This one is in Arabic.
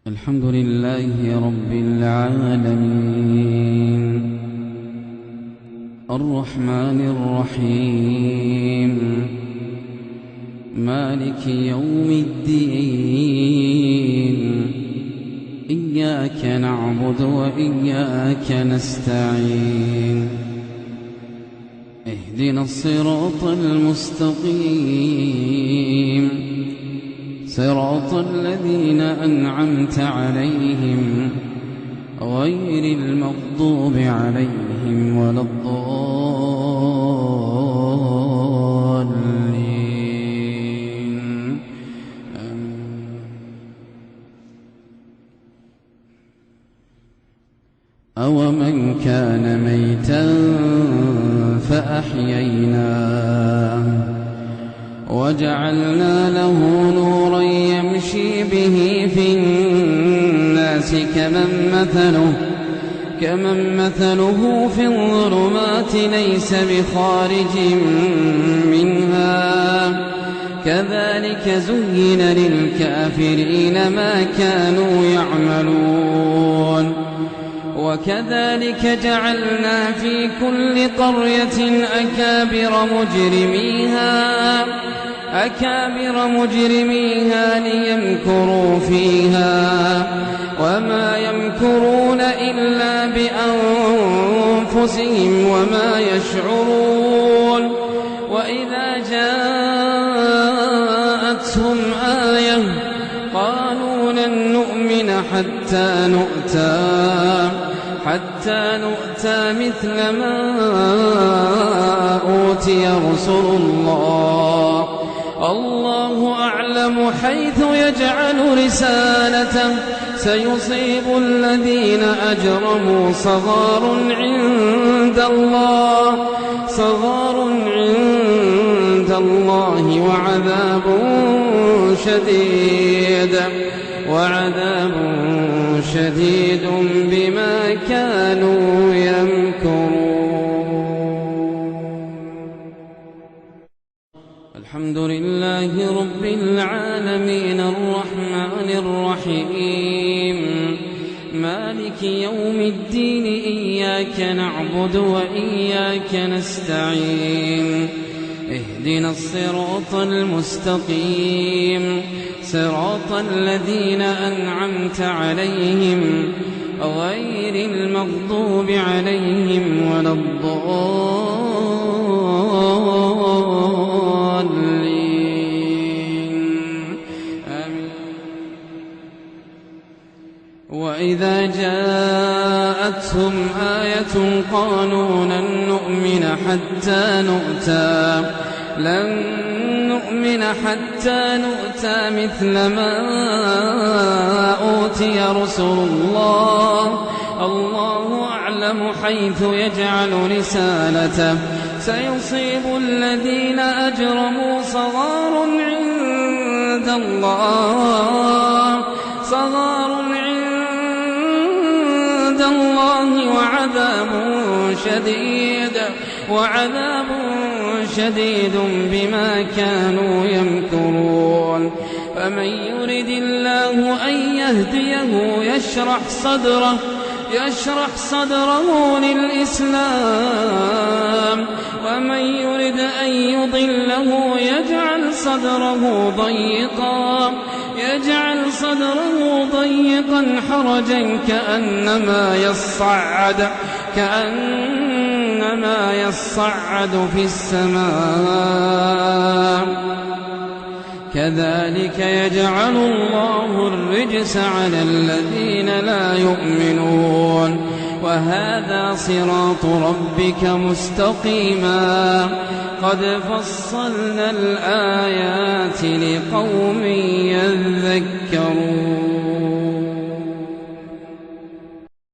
الحمد لله رب العالمين الرحمن الرحيم مالك يوم الدين إياك نعبد وإياك نستعين اهدنا الصراط المستقيم صراط الذين أنعمت عليهم غير المغضوب عليهم ولا الضالين أومن كان ميتا فأحييناه وجعلنا له نورا يمشي به في الناس كمن مثله في الظلمات ليس بخارج منها كذلك زين للكافرين ما كانوا يعملون وكذلك جعلنا في كل قرية أكابر مجرميها ليمكروا فيها وما يمكرون إلا بأنفسهم وما يشعرون وإذا جاءتهم آية قالوا لن نؤمن حتى نؤتى مثل ما أوتي رسل الله أعلم حيث يجعل رسالته سيصيب الذين أجرموا صغار عند الله وعذاب شديد بما كانوا يمكرون. الحمد لله رب العالمين الرحمن الرحيم مالك يوم الدين إياك نعبد وإياك نستعين اهدنا الصراط المستقيم صراط الذين أنعمت عليهم غير المغضوب عليهم ولا الضالين آمين. وإذا جاءتهم آية قالوا لن نؤمن حتى نؤتى مثل ما أوتي رسل الله أعلم حيث يجعل رسالته سيصيب الذين أجرموا صغار عند الله وعذاب شديد بما كانوا يمكرون. فمن يرد الله أن يهديه يشرح صدره للإسلام ومن يرد أن يضله يجعل صدره ضيقا حرجا كأنما يصعد في السماء كذلك يجعل الله الرجس على الذين لا يؤمنون. وهذا صراط ربك مستقيما قد فصلنا الآيات لقوم يذكرون.